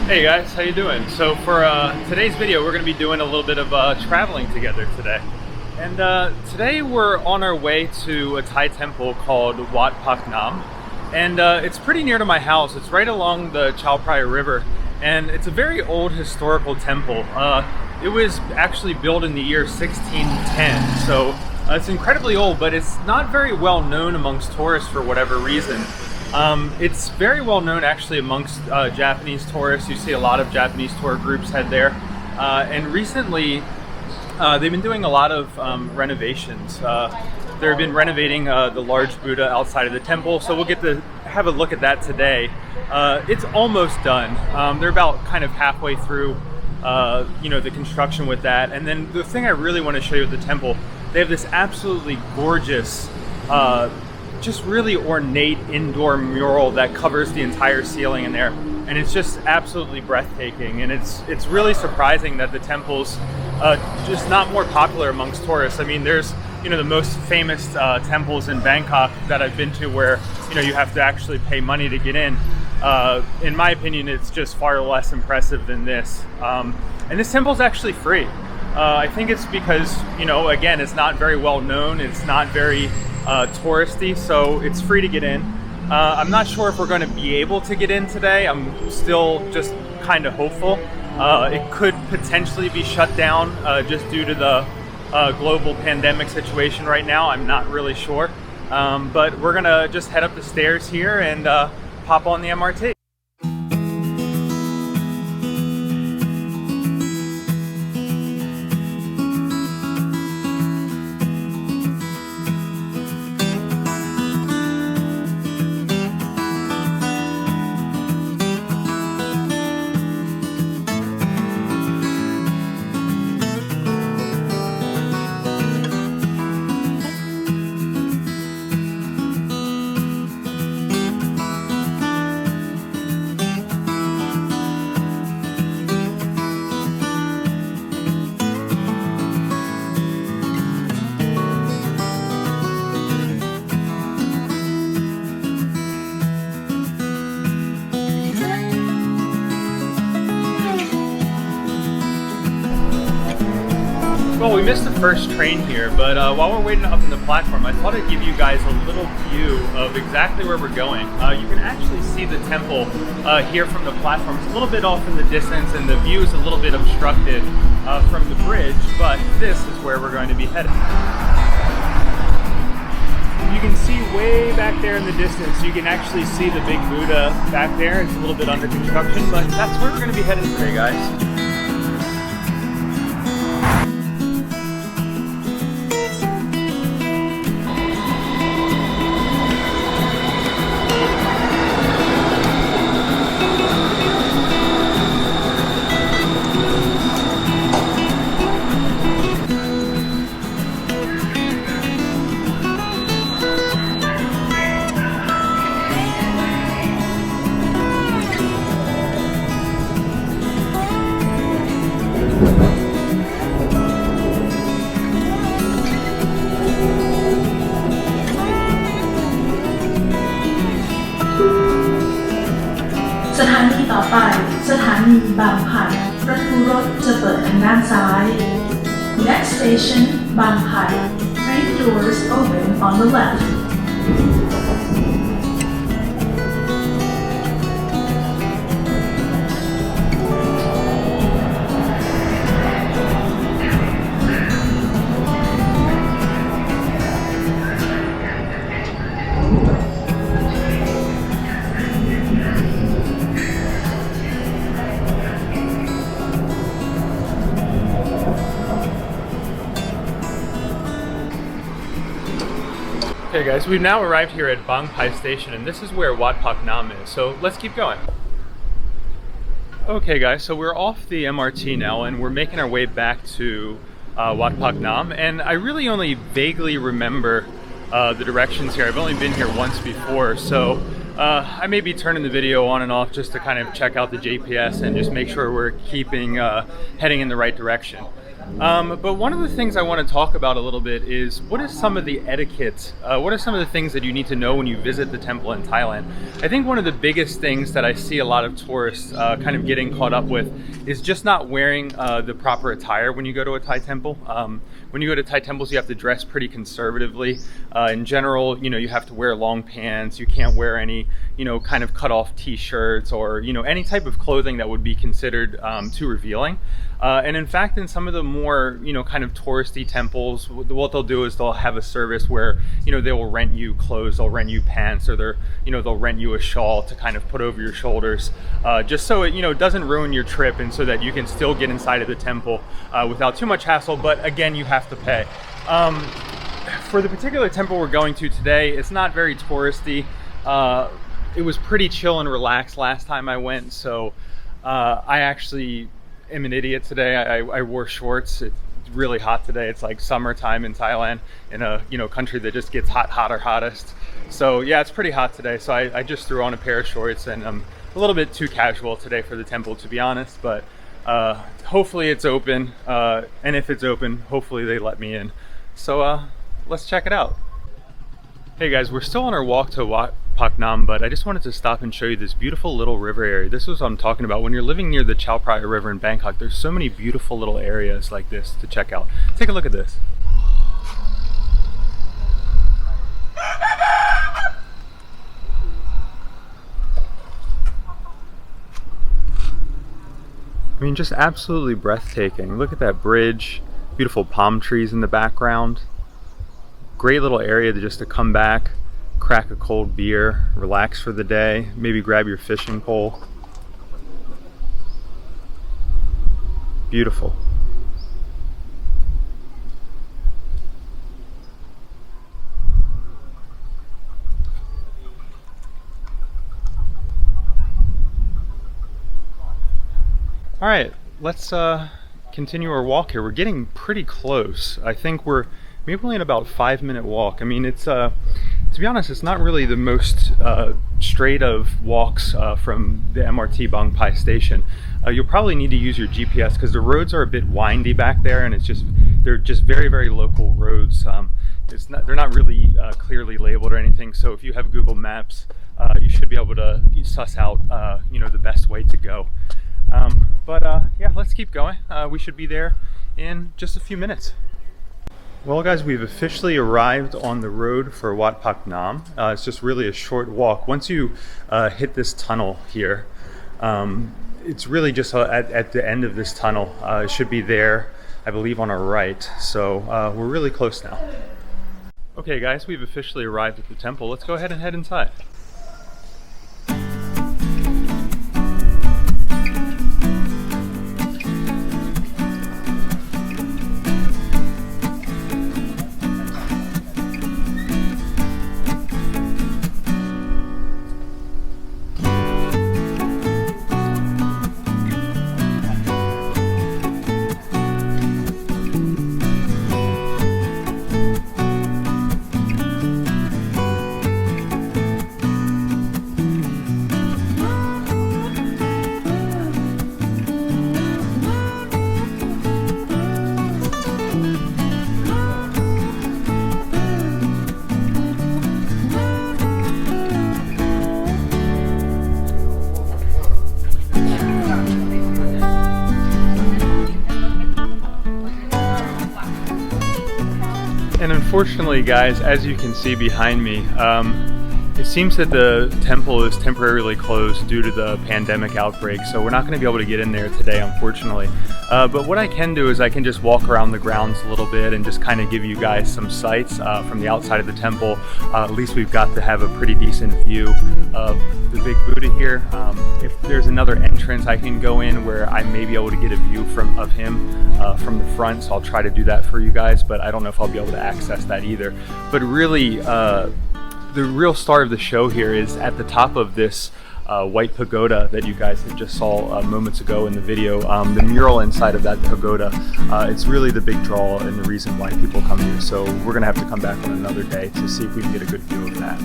Hey guys, how you doing? So for today's video, we're going to be doing a little bit of traveling together today. And today we're on our way to a Thai temple called Wat Paknam. And it's pretty near to my house. It's right along the Chao Praya River. And it's a very old historical temple. It was actually built in the year 1610. So it's incredibly old, but it's not very well known amongst tourists for whatever reason. It's very well known actually amongst Japanese tourists. You see a lot of Japanese tour groups head there. And recently, they've been doing a lot of renovations. They've been renovating the large Buddha outside of the temple, so we'll get to have a look at that today. It's almost done. They're about kind of halfway through the construction with that. And then the thing I really want to show you at the temple, they have this absolutely gorgeous just really ornate indoor mural that covers the entire ceiling in there, and it's just absolutely breathtaking. And it's really surprising that the temple's just not more popular amongst tourists. I mean, there's the most famous temples in Bangkok that I've been to where you have to actually pay money to get in. In my opinion, it's just far less impressive than this. And this temple's actually free. I think it's because again, it's not very well known. It's not very touristy, so it's free to get in. I'm not sure if we're going to be able to get in today. I'm still just kind of hopeful. It could potentially be shut down just due to the global pandemic situation right now. I'm not really sure. But we're going to just head up the stairs here and pop on the MRT. Well, we missed the first train here, but while we're waiting up in the platform, I thought I'd give you guys a little view of exactly where we're going. You can actually see the temple here from the platform. It's a little bit off in the distance, and the view is a little bit obstructed from the bridge, but this is where we're going to be headed. You can see way back there in the distance, you can actually see the big Buddha back there. It's a little bit under construction, but that's where we're going to be headed today, guys.สถานีต่อไปสถานีบางไผ่ประตูรถจะเปิดทางด้านซ้าย Next station บางไผ่ Train doors open on the left. Okay guys, we've now arrived here at Bang Pai Station, and this is where Wat Paknam is, so let's keep going. Okay guys, so we're off the MRT now and we're making our way back to Wat Paknam, and I really only vaguely remember the directions here. I've only been here once before, so I may be turning the video on and off just to kind of check out the GPS and just make sure we're keeping heading in the right direction. But one of the things I want to talk about a little bit is what is some of the etiquette? What are some of the things that you need to know when you visit the temple in Thailand? I think one of the biggest things that I see a lot of tourists kind of getting caught up with is just not wearing the proper attire when you go to a Thai temple. When you go to Thai temples, you have to dress pretty conservatively. In general, you have to wear long pants. You can't wear any, kind of cut off t-shirts or, any type of clothing that would be considered too revealing. And in fact, in some of the more, kind of touristy temples, what they'll do is they'll have a service where, they will rent you clothes, they'll rent you pants, or they'll rent you a shawl to kind of put over your shoulders, just so it, doesn't ruin your trip and so that you can still get inside of the temple without too much hassle. But again, you have to pay. For the particular temple we're going to today, it's not very touristy. It was pretty chill and relaxed last time I went, so I actually am an idiot today. I wore shorts. It's really hot today. It's like summertime in Thailand, in a country that just gets hotter hottest. So yeah, it's pretty hot today. So I just threw on a pair of shorts, and I'm a little bit too casual today for the temple, to be honest. But hopefully it's open, and if it's open, hopefully they let me in. So let's check it out. Hey guys, we're still on our walk to Wat Paknam, but I just wanted to stop and show you this beautiful little river area. This is what I'm talking about. When you're living near the Chao Praya River in Bangkok, there's so many beautiful little areas like this to check out. Take a look at this. I mean, just absolutely breathtaking. Look at that bridge, beautiful palm trees in the background. Great little area just to come back, crack a cold beer, relax for the day, maybe grab your fishing pole. Beautiful. All right, let's continue our walk here. We're getting pretty close. I think we're maybe only in about a 5-minute walk. I mean, it's to be honest, it's not really the most straight of walks from the MRT Bang Pai station. You'll probably need to use your GPS because the roads are a bit windy back there, and they're just very, very local roads. They're not really clearly labeled or anything. So if you have Google Maps, you should be able to suss out the best way to go. Yeah, let's keep going. We should be there in just a few minutes. Well guys, we've officially arrived on the road for Wat Paknam. It's just really a short walk. Once you hit this tunnel here, it's really just at the end of this tunnel. It should be there, I believe, on our right. So we're really close now. Okay guys, we've officially arrived at the temple. Let's go ahead and head inside. And unfortunately, guys, as you can see behind me, it seems that the temple is temporarily closed due to the pandemic outbreak, so we're not going to be able to get in there today, unfortunately. But what I can do is I can just walk around the grounds a little bit and just kind of give you guys some sights from the outside of the temple. At least we've got to have a pretty decent view of the big Buddha here. If there's another entrance I can go in where I may be able to get a view of him from the front, so I'll try to do that for you guys, but I don't know if I'll be able to access that either. But really, the real star of the show here is at the top of this white pagoda that you guys had just saw moments ago in the video. The mural inside of that pagoda, it's really the big draw and the reason why people come here. So we're gonna have to come back on another day to see if we can get a good view of that.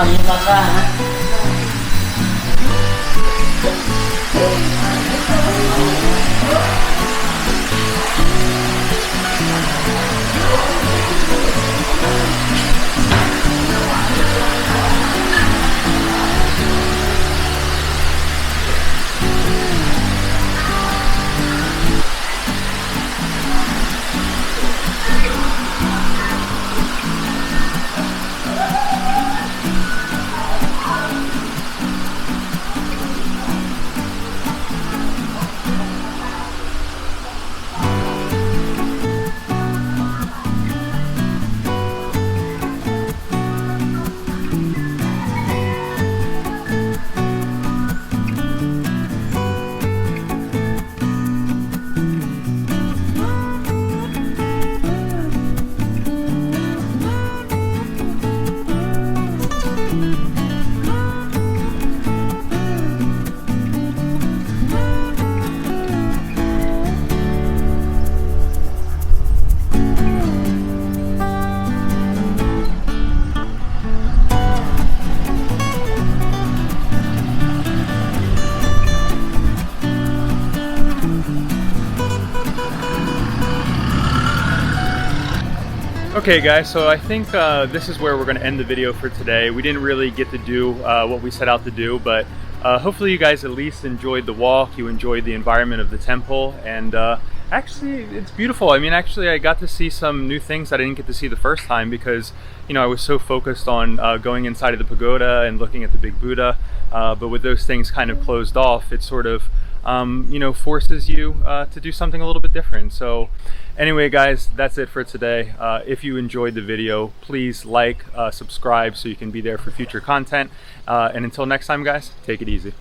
อันนี้มาก้านะ Okay guys, so I think this is where we're going to end the video for today. We didn't really get to do what we set out to do, but hopefully you guys at least enjoyed the walk, you enjoyed the environment of the temple, and actually it's beautiful. I mean, actually I got to see some new things that I didn't get to see the first time because, you know, I was so focused on going inside of the pagoda and looking at the big Buddha, but with those things kind of closed off, it sort of you know, forces you to do something a little bit different. So anyway guys, that's it for today. If you enjoyed the video, please like, subscribe so you can be there for future content, and until next time guys, take it easy.